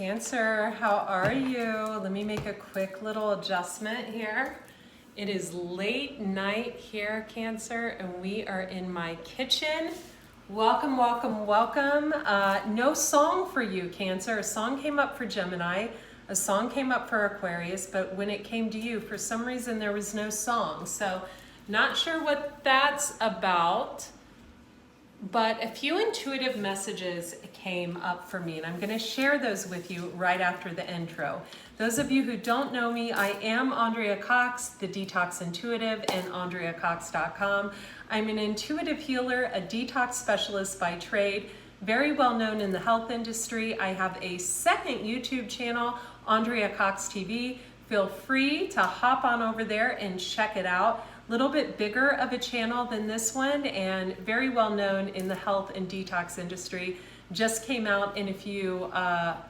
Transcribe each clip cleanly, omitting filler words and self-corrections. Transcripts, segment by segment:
Cancer, how are you? Let me make a quick little adjustment here. It is late night here, Cancer, and we are in my kitchen. Welcome, welcome, welcome. No song for you, Cancer. A song came up for Gemini, a song came up for Aquarius, but when it came to you, for some reason there was no song. So not sure what that's about, but a few intuitive messages came up for me, and I'm going to share those with you right after the intro. Those of you who don't know me, I am Andrea Cox, the Detox Intuitive, and AndreaCox.com. I'm an intuitive healer, a detox specialist by trade, very well known in the health industry. I have a second YouTube channel, Andrea Cox TV. Feel free to hop on over there and check it out. Little bit bigger of a channel than this one and very well known in the health and detox industry. Just came out in a few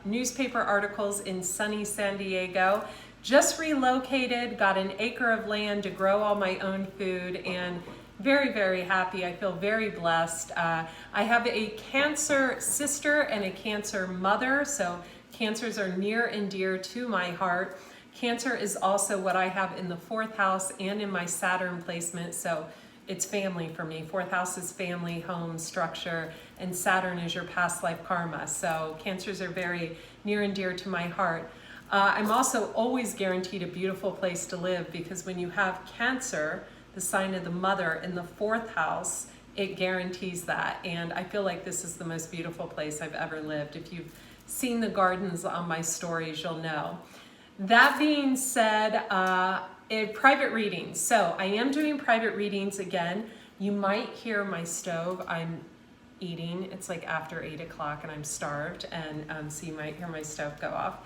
newspaper articles in sunny San Diego. Just relocated, got an acre of land to grow all my own food, and very, very happy. I feel very blessed. I have a Cancer sister and a Cancer mother, so Cancers are near and dear to my heart. Cancer is also what I have in the 4th house and in my Saturn placement, so it's family for me. 4th house is family, home, structure, and Saturn is your past life karma. So Cancers are very near and dear to my heart. I'm also always guaranteed a beautiful place to live, because when you have Cancer, the sign of the mother, in the 4th house, it guarantees that. And I feel like this is the most beautiful place I've ever lived. If you've seen the gardens on my stories, you'll know. That being said, private readings. So I am doing private readings again. You might hear my stove. I'm eating. It's like after 8 o'clock and I'm starved, and so you might hear my stove go off.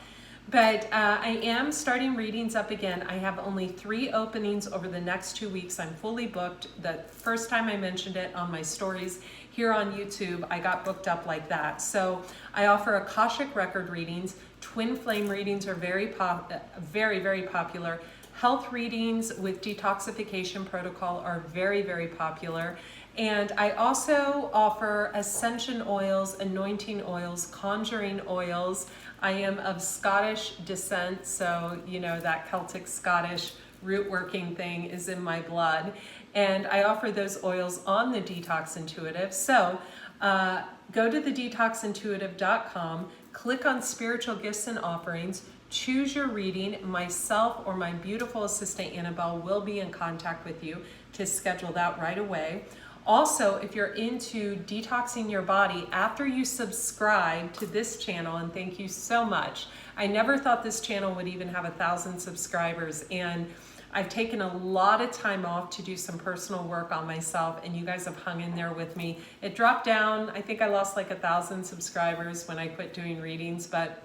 But I am starting readings up again. I have only 3 openings over the next 2 weeks. I'm fully booked. The first time I mentioned it on my stories here on YouTube, I got booked up like that. So I offer Akashic record readings. Twin flame readings are very, very popular. Health readings with detoxification protocol are very, very popular. And I also offer ascension oils, anointing oils, conjuring oils. I am of Scottish descent, so you know that Celtic Scottish root working thing is in my blood. And I offer those oils on the Detox Intuitive. So go to thedetoxintuitive.com, click on spiritual gifts and offerings, choose your reading. Myself or my beautiful assistant Annabelle will be in contact with you to schedule that right away. Also, if you're into detoxing your body, after you subscribe to this channel, and thank you so much. I never thought this channel would even have 1,000 subscribers, and I've taken a lot of time off to do some personal work on myself, and you guys have hung in there with me. It dropped down. I think I lost like 1,000 subscribers when I quit doing readings, but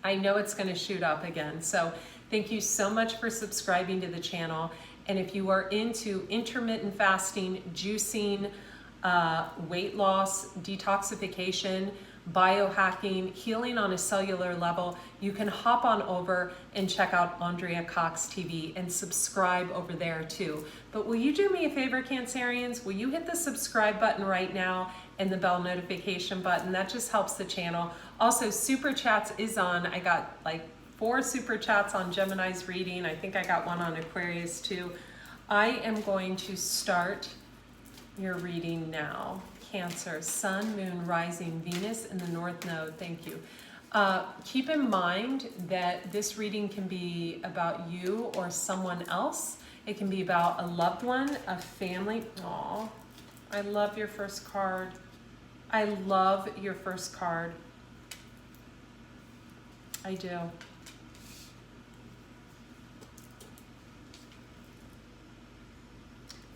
I know it's going to shoot up again. So thank you so much for subscribing to the channel. And if you are into intermittent fasting, juicing, weight loss, detoxification, biohacking, healing on a cellular level, you can hop on over and check out Andrea Cox TV and subscribe over there too. But will you do me a favor, Cancerians? Will you hit the subscribe button right now and the bell notification button? That just helps the channel. Also, Super Chats is on. I got like 4 Super Chats on Gemini's reading. I think I got one on Aquarius too. I am going to start your reading now. Cancer, Sun, Moon, Rising, Venus in the North Node. Thank you. Keep in mind that this reading can be about you or someone else. It can be about a loved one, a family. Aw, I love your first card. I love your first card. I do.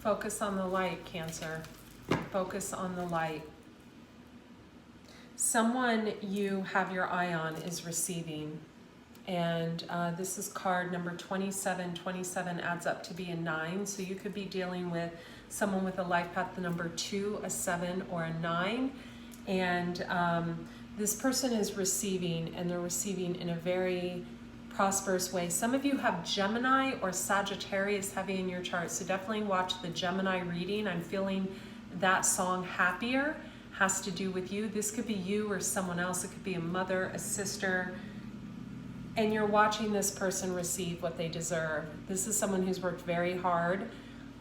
Focus on the light, Cancer. Focus on the light. Someone you have your eye on is receiving. And this is card number 27. 27 adds up to be a 9. So you could be dealing with someone with a life path, the number 2, a 7, or a 9. And this person is receiving, and they're receiving in a very prosperous way. Some of you have Gemini or Sagittarius heavy in your chart, so definitely watch the Gemini reading. I'm feeling that song Happier has to do with you. This could be you or someone else. It could be a mother, a sister, and you're watching this person receive what they deserve. This is someone who's worked very hard,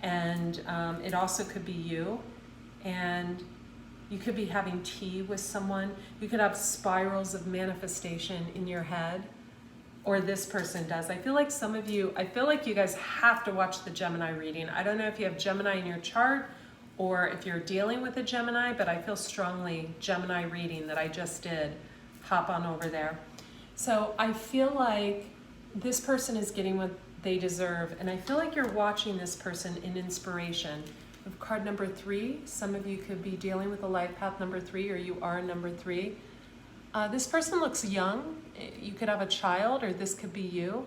and it also could be you. And you could be having tea with someone. You could have spirals of manifestation in your head, or this person does. I feel like some of you, I feel like you guys have to watch the Gemini reading. I don't know if you have Gemini in your chart or if you're dealing with a Gemini, but I feel strongly Gemini reading that I just did. Hop on over there. So I feel like this person is getting what they deserve, and I feel like you're watching this person in inspiration. With card number 3, some of you could be dealing with a life path number 3, or you are number 3. This person looks young. You could have a child, or this could be you.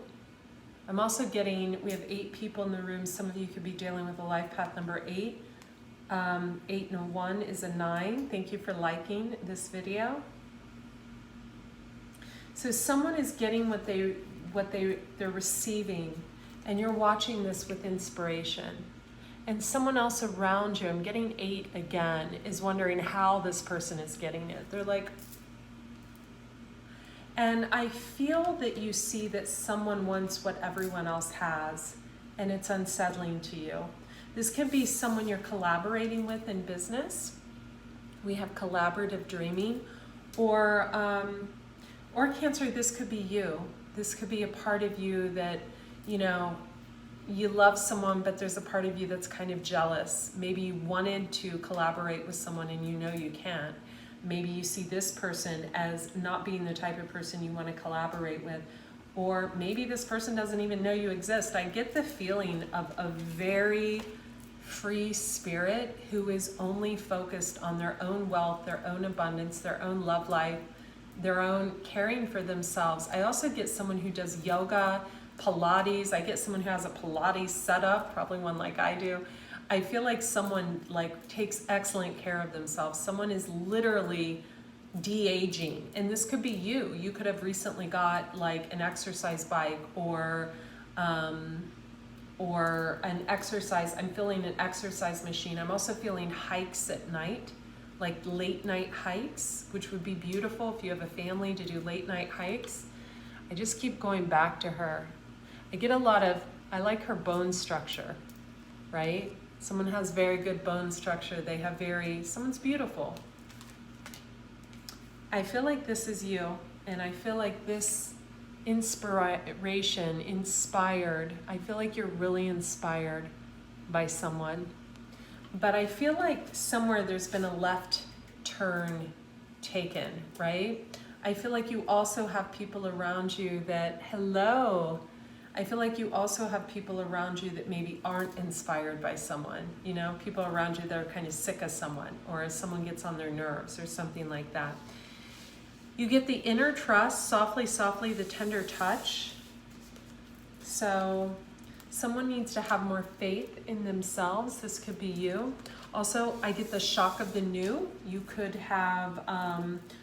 I'm also getting, we have 8 people in the room. Some of you could be dealing with a life path number 8. 8 and a 1 is a 9. Thank you for liking this video. So someone is getting what they're receiving, and you're watching this with inspiration. And someone else around you, I'm getting 8 again, is wondering how this person is getting it. They're like, and I feel that you see that someone wants what everyone else has, and it's unsettling to you. This could be someone you're collaborating with in business. We have collaborative dreaming, or Cancer, this could be you. This could be a part of you that, you know, you love someone, but there's a part of you that's kind of jealous. Maybe you wanted to collaborate with someone and you know you can't. Maybe you see this person as not being the type of person you want to collaborate with. Or maybe this person doesn't even know you exist. I get the feeling of a very free spirit who is only focused on their own wealth, their own abundance, their own love life, their own caring for themselves. I also get someone who does yoga, Pilates. I get someone who has a Pilates setup, probably one like I do. I feel like someone like takes excellent care of themselves. Someone is literally de-aging, and this could be you. You could have recently got like an exercise bike or an exercise. I'm feeling an exercise machine. I'm also feeling hikes at night, like late night hikes, which would be beautiful if you have a family to do late night hikes. I just keep going back to her. I get a lot of, I like her bone structure, right? Someone has very good bone structure. They have someone's beautiful. I feel like this is you, and I feel like this inspiration, inspired, I feel like you're really inspired by someone. But I feel like somewhere there's been a left turn taken, right? I feel like you also have people around you that, hello. I feel like you also have people around you that maybe aren't inspired by someone. You know, people around you that are kind of sick of someone, or someone gets on their nerves or something like that. You get the inner trust, softly, softly, the tender touch. So someone needs to have more faith in themselves. This could be you. Also, I get the shock of the new. You could have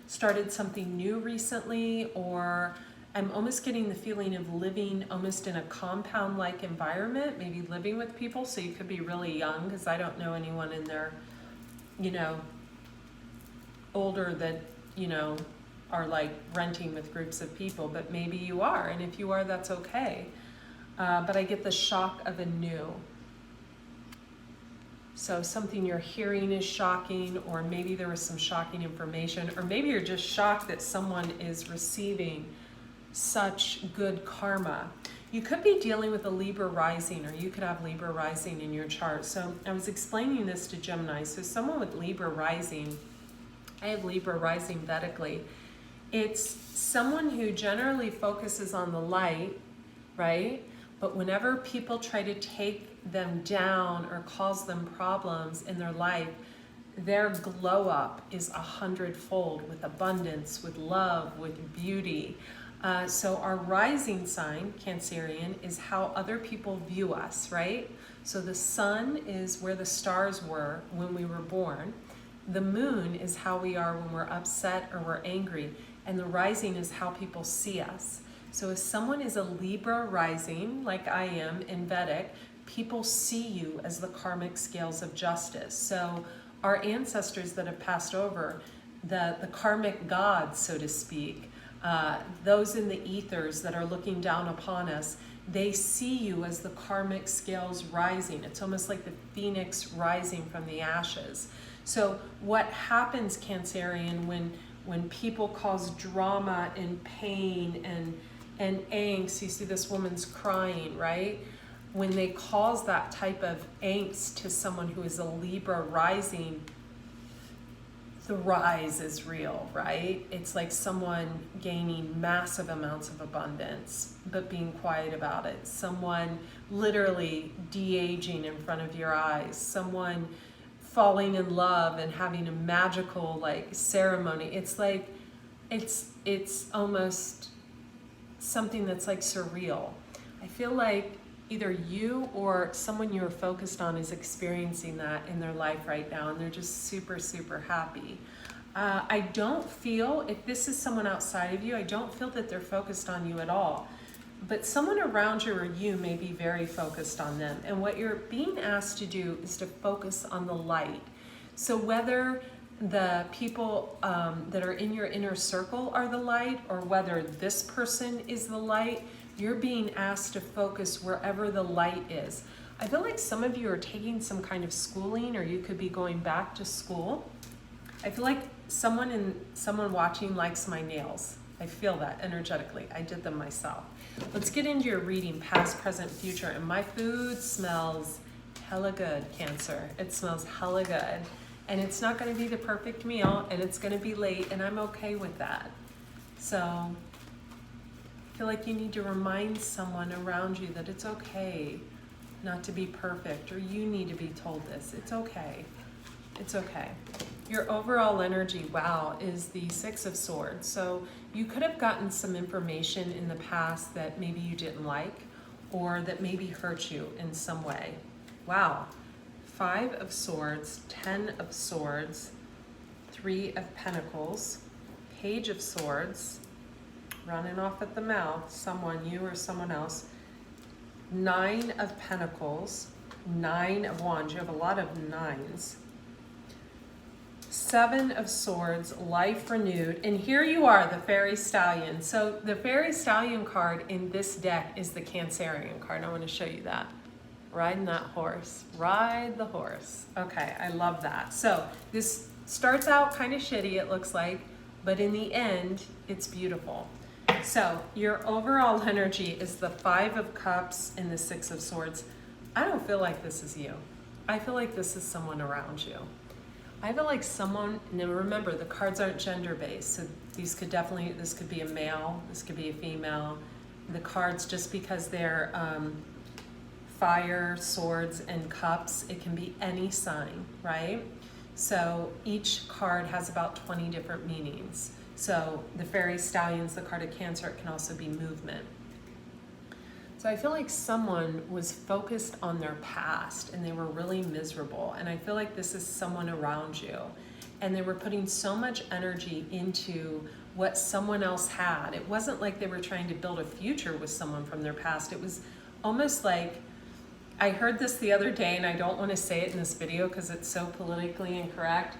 started something new recently, or I'm almost getting the feeling of living almost in a compound-like environment, maybe living with people. So you could be really young, because I don't know anyone in their, you know, older that, you know, are like renting with groups of people, but maybe you are. And if you are, that's okay. But I get the shock of a new. So something you're hearing is shocking, or maybe there was some shocking information, or maybe you're just shocked that someone is receiving such good karma. You could be dealing with a Libra rising, or you could have Libra rising in your chart. So I was explaining this to Gemini. So someone with Libra rising, I have Libra rising Vedically. It's someone who generally focuses on the light, right? But whenever people try to take them down or cause them problems in their life, their glow up is 100-fold, with abundance, with love, with beauty. So our rising sign, Cancerian, is how other people view us, right? So the sun is where the stars were when we were born. The moon is how we are when we're upset or we're angry. And the rising is how people see us. So if someone is a Libra rising, like I am in Vedic, people see you as the karmic scales of justice. So our ancestors that have passed over, the karmic gods, so to speak, those in the ethers that are looking down upon us, they see you as the karmic scales rising. It's almost like the phoenix rising from the ashes. So what happens, Cancerian, when people cause drama and pain and angst, you see this woman's crying, right? When they cause that type of angst to someone who is a Libra rising, the rise is real, right? It's like someone gaining massive amounts of abundance, but being quiet about it. Someone literally de-aging in front of your eyes. Someone falling in love and having a magical like ceremony. It's like, it's almost something that's like surreal. I feel like either you or someone you're focused on is experiencing that in their life right now, and they're just super, super happy. I don't feel, if this is someone outside of you, I don't feel that they're focused on you at all. But someone around you or you may be very focused on them. And what you're being asked to do is to focus on the light. So whether the people that are in your inner circle are the light, or whether this person is the light, you're being asked to focus wherever the light is. I feel like some of you are taking some kind of schooling, or you could be going back to school. I feel like someone watching likes my nails. I feel that energetically. I did them myself. Let's get into your reading, past, present, future. And my food smells hella good, Cancer. It smells hella good. And it's not going to be the perfect meal, and it's going to be late, and I'm okay with that. So I feel like you need to remind someone around you that it's okay not to be perfect, or you need to be told this. It's okay. It's okay. Your overall energy, wow, is the Six of Swords. So you could have gotten some information in the past that maybe you didn't like, or that maybe hurt you in some way. Wow. 5 of Swords, 10 of Swords, 3 of Pentacles, Page of Swords, running off at the mouth, someone, you or someone else, 9 of Pentacles, 9 of Wands, you have a lot of 9s, 7 of Swords, life renewed, and here you are, the Fairy Stallion. So the Fairy Stallion card in this deck is the Cancerian card. I want to show you that. Riding that horse. Ride the horse. Okay, I love that. So this starts out kind of shitty, it looks like, but in the end, it's beautiful. So your overall energy is the 5 of Cups and the 6 of Swords. I don't feel like this is you. I feel like this is someone around you. I feel like someone, and then remember, the cards aren't gender-based, so this could be a male, this could be a female. The cards, just because they're fire, swords, and cups, it can be any sign, right? So each card has about 20 different meanings. So the Fairy Stallion's the card of Cancer. It can also be movement. So I feel like someone was focused on their past and they were really miserable. And I feel like this is someone around you. And they were putting so much energy into what someone else had. It wasn't like they were trying to build a future with someone from their past. It was almost like, I heard this the other day, and I don't want to say it in this video because it's so politically incorrect,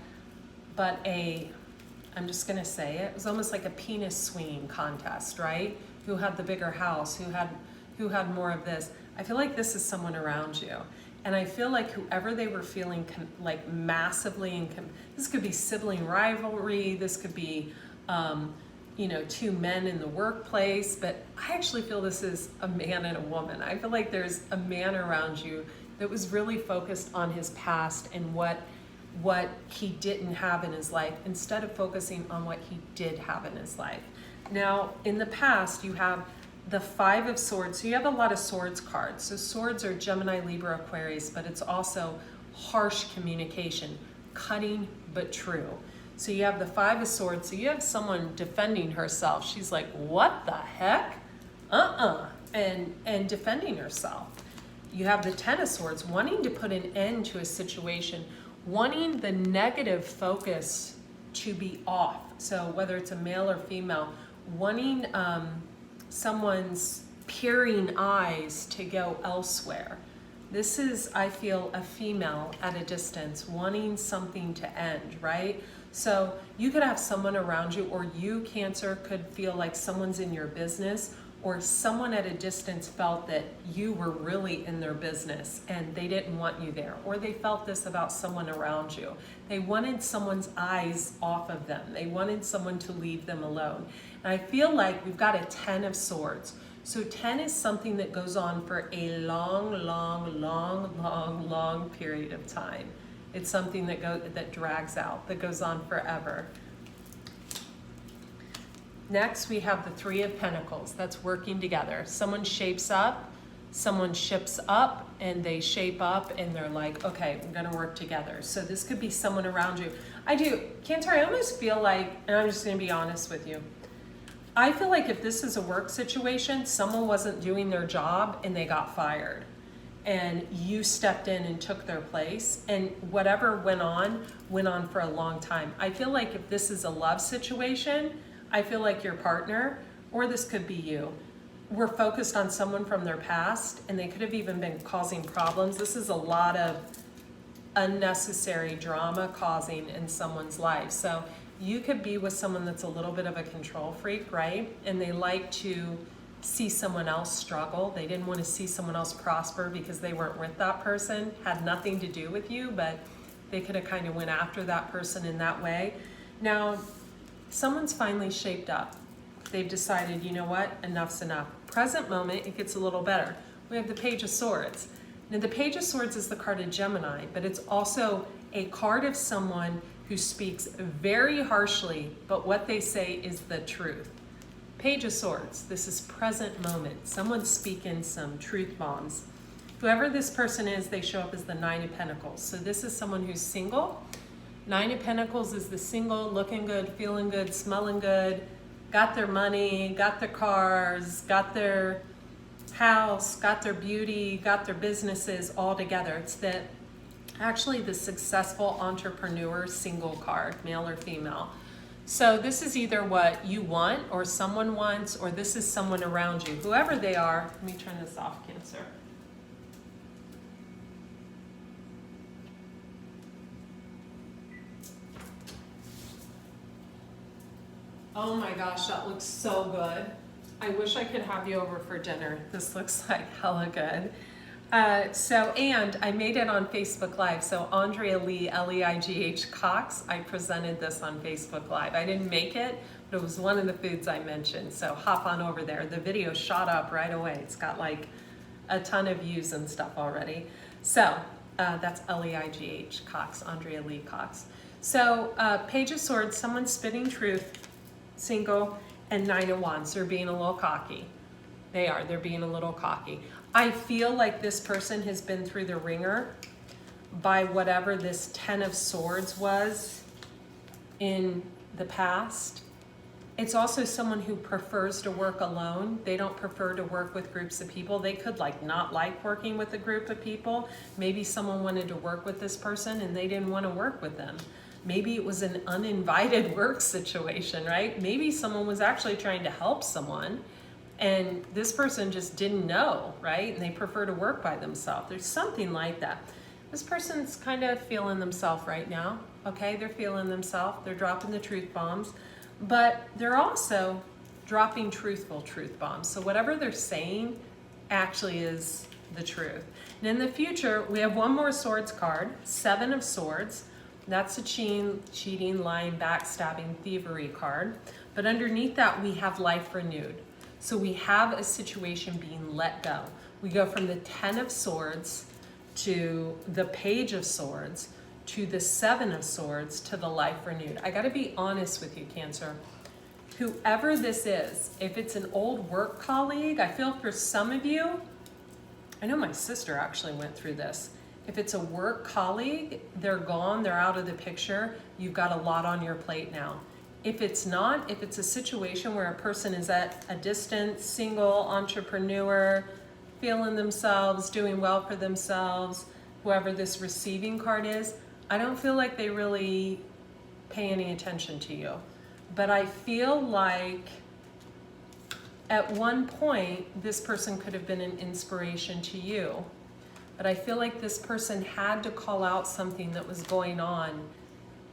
but I'm just going to say it was almost like a penis swinging contest, right? Who had the bigger house, who had more of this. I feel like this is someone around you. And I feel like whoever they were feeling like massively, this could be sibling rivalry, this could be, two men in the workplace, but I actually feel this is a man and a woman. I feel like there's a man around you that was really focused on his past and what he didn't have in his life, instead of focusing on what he did have in his life. Now, in the past, you have the 5 of Swords. So you have a lot of swords cards. So swords are Gemini, Libra, Aquarius, but it's also harsh communication, cutting but true. So you have the 5 of Swords. So you have someone defending herself. She's like, what the heck? And defending herself. You have the 10 of Swords, wanting to put an end to a situation, wanting the negative focus to be off. So whether it's a male or female, wanting someone's peering eyes to go elsewhere. This is, I feel, a female at a distance wanting something to end, right? So you could have someone around you, or you, Cancer, could feel like someone's in your business, or someone at a distance felt that you were really in their business and they didn't want you there, or they felt this about someone around you. They wanted someone's eyes off of them. They wanted someone to leave them alone. And I feel like we've got a 10 of Swords. So 10 is something that goes on for a long, long, long, long, long period of time. It's something that drags out, that goes on forever. Next, we have the 3 of Pentacles. That's working together. Someone shapes up, someone ships up, and they shape up, and they're like, okay, we're gonna work together. So this could be someone around you. Cancer, I almost feel like, and I'm just gonna be honest with you, I feel like if this is a work situation, someone wasn't doing their job and they got fired, and you stepped in and took their place, and whatever went on for a long time. I feel like if this is a love situation, I feel like your partner, or this could be you, were focused on someone from their past, and they could have even been causing problems. This is a lot of unnecessary drama causing in someone's life. So you could be with someone that's a little bit of a control freak, right? And they like to see someone else struggle. They didn't want to see someone else prosper because they weren't with that person. Had nothing to do with you, but they could have kind of went after that person in that way. Now, someone's finally shaped up. They've decided, you know what, enough's enough. Present moment, it gets a little better. We have the Page of Swords. Now, the Page of Swords is the card of Gemini, but it's also a card of someone who speaks very harshly, but what they say is the truth. Page of Swords, this is present moment. Someone's speaking some truth bombs. Whoever this person is, they show up as the 9 of Pentacles. So this is someone who's single. 9 of Pentacles is the single, looking good, feeling good, smelling good, got their money, got their cars, got their house, got their beauty, got their businesses all together. It's actually the successful entrepreneur single card, male or female. So this is either what you want or someone wants, or this is someone around you. Whoever they are, let me turn this off, Cancer. Oh my gosh, that looks so good. I wish I could have you over for dinner. This looks like hella good. And I made it on Facebook Live. So Andrea Lee, Leigh Cox, I presented this on Facebook Live. I didn't make it, but it was one of the foods I mentioned. So hop on over there. The video shot up right away. It's got like a ton of views and stuff already. So that's Leigh Cox, Andrea Lee Cox. So Page of Swords, someone spitting truth, single, and 9 of Wands. They're being a little cocky. They're being a little cocky. I feel like this person has been through the ringer by whatever this 10 of Swords was in the past. It's also someone who prefers to work alone. They don't prefer to work with groups of people. They could not like working with a group of people. Maybe someone wanted to work with this person and they didn't want to work with them. Maybe it was an uninvited work situation, right? Maybe someone was actually trying to help someone and this person just didn't know, right? And they prefer to work by themselves. There's something like that. This person's kind of feeling themselves right now, okay? They're feeling themselves. They're dropping the truth bombs, but they're also dropping truthful truth bombs. So whatever they're saying actually is the truth. And in the future, we have one more Swords card, 7 of Swords. That's a cheating, lying, backstabbing, thievery card. But underneath that, we have life renewed. So we have a situation being let go. We go from the 10 of Swords to the Page of Swords to the 7 of Swords to the life renewed. I gotta be honest with you, Cancer. Whoever this is, if it's an old work colleague, I feel for some of you, I know my sister actually went through this. If it's a work colleague, they're gone, they're out of the picture. You've got a lot on your plate now. If it's not, if it's a situation where a person is at a distance, single, entrepreneur, feeling themselves, doing well for themselves, whoever this receiving card is, I don't feel like they really pay any attention to you. But I feel like at one point, this person could have been an inspiration to you. but I feel like this person had to call out something that was going on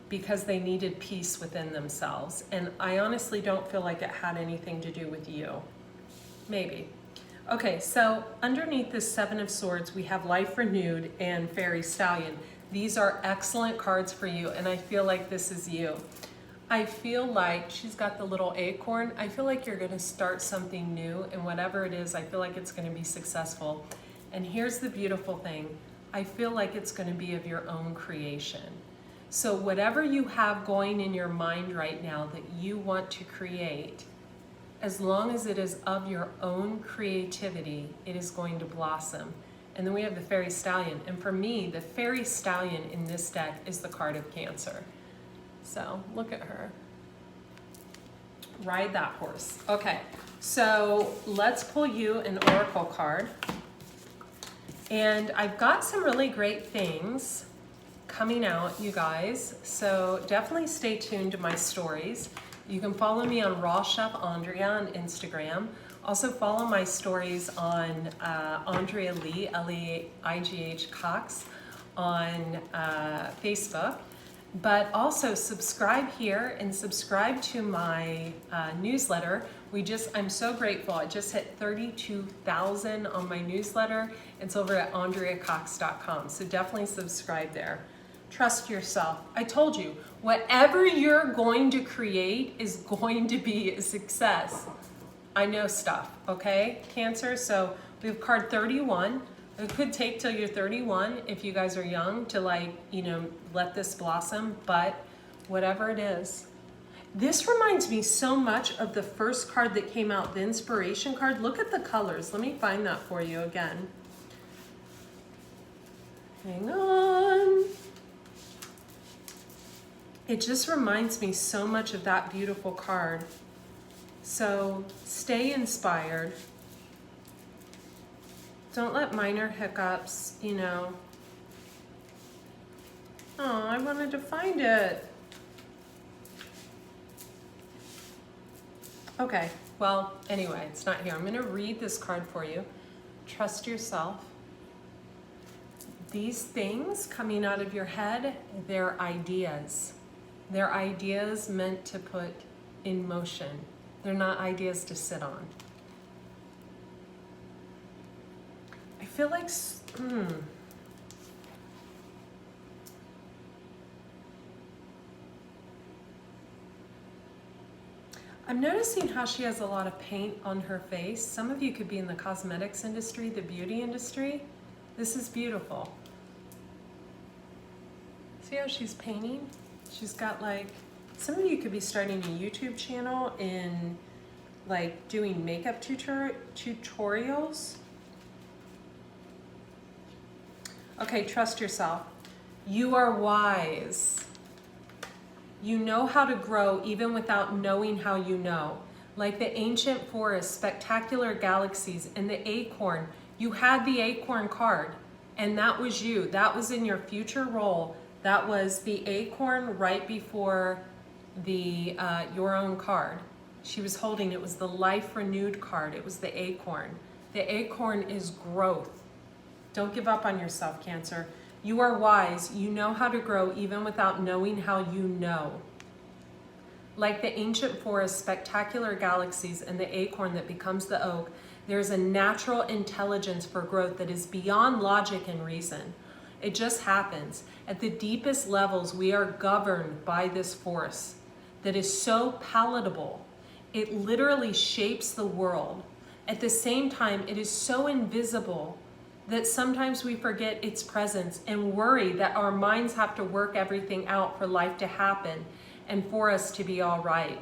because they needed peace within themselves. And I honestly don't feel like it had anything to do with you. Maybe. Okay, so underneath this Seven of Swords, we have Life Renewed and Fairy Stallion. These are excellent cards for you, and I feel like this is you. I feel like she's got the little acorn. I feel like you're going to start something new, and whatever it is, I feel like it's going to be successful. And here's the beautiful thing. I feel like it's going to be of your own creation. So whatever you have going in your mind right now that you want to create, as long as it is of your own creativity, it is going to blossom. And then we have the Fairy Stallion. And for me, the Fairy Stallion in this deck is the card of Cancer. So look at her. Ride that horse. Okay, so let's pull you an oracle card. And I've got some really great things coming out, you guys. So definitely stay tuned to my stories. You can follow me on Raw Chef Andrea on Instagram. Also follow my stories on Andrea Lee, Leigh Cox on Facebook. But also subscribe here and subscribe to my newsletter. I'm so grateful. I just hit 32,000 on my newsletter. It's over at andreacox.com. So definitely subscribe there. Trust yourself. I told you, whatever you're going to create is going to be a success. I know stuff, okay, Cancer? So we have card 31. It could take till you're 31 if you guys are young to let this blossom, but whatever it is. This reminds me so much of the first card that came out, the inspiration card. Look at the colors. Let me find that for you again. Hang on. It just reminds me so much of that beautiful card. So stay inspired. Don't let minor hiccups, Oh, I wanted to find it. Okay, well, anyway, it's not here. I'm going to read this card for you. Trust yourself. These things coming out of your head, they're ideas. They're ideas meant to put in motion. They're not ideas to sit on. I feel like, I'm noticing how she has a lot of paint on her face. Some of you could be in the cosmetics industry, the beauty industry. This is beautiful. See how she's painting? She's got some of you could be starting a YouTube channel in doing makeup tutorials. Okay, trust yourself. You are wise. You know how to grow even without knowing how you know. Like the ancient forest, spectacular galaxies, and the acorn. You had the acorn card, and that was you. That was in your future role. That was the acorn right before the your own card. She was holding, it was the Life Renewed card. It was the acorn. The acorn is growth. Don't give up on yourself, Cancer. You are wise. You know how to grow even without knowing how you know. Like the ancient forest, spectacular galaxies, and the acorn that becomes the oak, there's a natural intelligence for growth that is beyond logic and reason. It just happens. At the deepest levels, we are governed by this force that is so palatable. It literally shapes the world. At the same time, it is so invisible that sometimes we forget its presence and worry that our minds have to work everything out for life to happen and for us to be all right.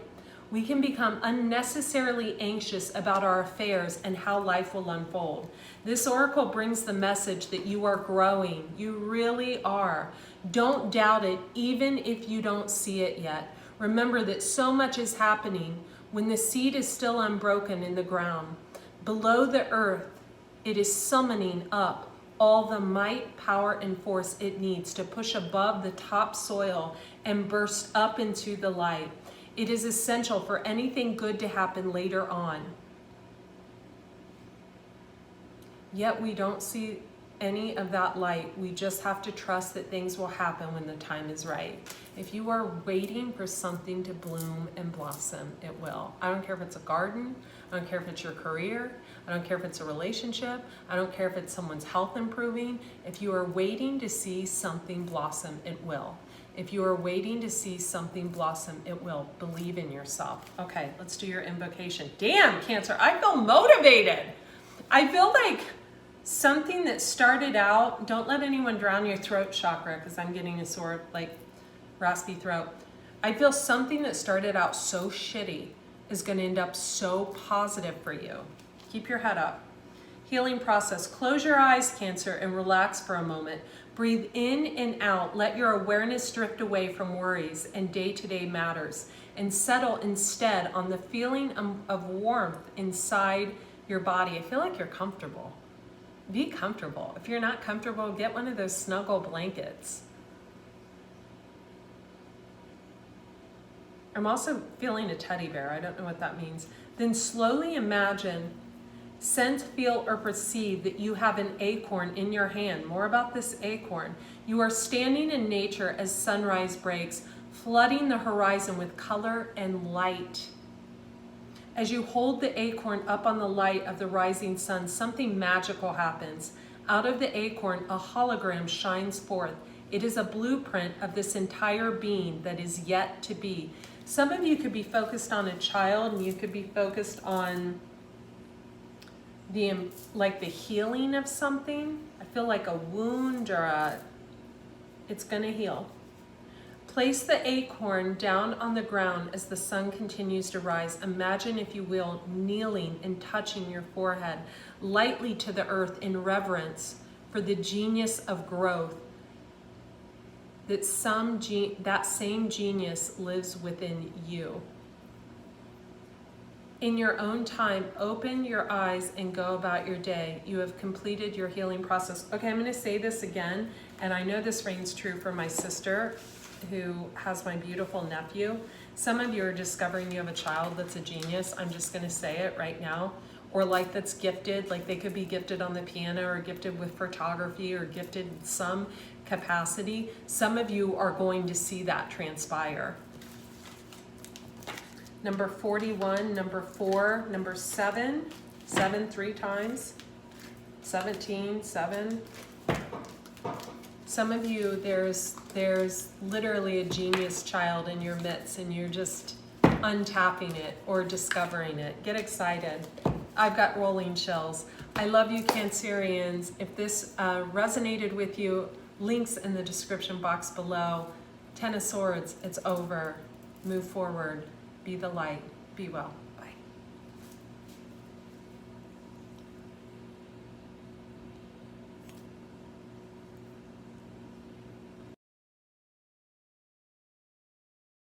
We can become unnecessarily anxious about our affairs and how life will unfold. This oracle brings the message that you are growing. You really are. Don't doubt it, even if you don't see it yet. Remember that so much is happening when the seed is still unbroken in the ground. Below the earth, it is summoning up all the might, power, and force it needs to push above the top soil and burst up into the light. It is essential for anything good to happen later on. Yet we don't see any of that light. We just have to trust that things will happen when the time is right. If you are waiting for something to bloom and blossom, it will. I don't care if it's a garden, I don't care if it's your career, I don't care if it's a relationship, I don't care if it's someone's health improving. If you are waiting to see something blossom, it will. If you are waiting to see something blossom, it will. Believe in yourself. Okay, let's do your invocation. Damn, Cancer, I feel motivated. I feel like something that started out, don't let anyone drown your throat chakra, because I'm getting a sore, like, raspy throat. I feel something that started out so shitty is going to end up so positive for you. Keep your head up. Healing process. Close your eyes, Cancer, and relax for a moment. Breathe in and out. Let your awareness drift away from worries and day-to-day matters, and settle instead on the feeling of warmth inside your body. I feel like you're comfortable. Be comfortable. If you're not comfortable, get one of those snuggle blankets. I'm also feeling a teddy bear. I don't know what that means. Then slowly imagine, sense, feel, or perceive that you have an acorn in your hand. More about this acorn. You are standing in nature as sunrise breaks, flooding the horizon with color and light. As you hold the acorn up on the light of the rising sun, something magical happens. Out of the acorn, a hologram shines forth. It is a blueprint of this entire being that is yet to be. Some of you could be focused on a child, and you could be focused on the healing of something. I feel like a wound or it's gonna heal. Place the acorn down on the ground as the sun continues to rise. Imagine, if you will, kneeling and touching your forehead lightly to the earth in reverence for the genius of growth. That same genius lives within you. In your own time, open your eyes and go about your day. You have completed your healing process. Okay, I'm going to say this again, and I know this reigns true for my sister, who has my beautiful nephew. Some of you are discovering you have a child that's a genius. I'm just going to say it right now. Or like that's gifted, like they could be gifted on the piano or gifted with photography or gifted in some capacity. Some of you are going to see that transpire. Number 41, number 4, number 7, 7 3 times, 17, 7. Some of you, there's literally a genius child in your midst, and you're just untapping it or discovering it. Get excited. I've got rolling chills. I love you, Cancerians. If this resonated with you, links in the description box below. 10 of Swords, it's over. Move forward. Be the light. Be well.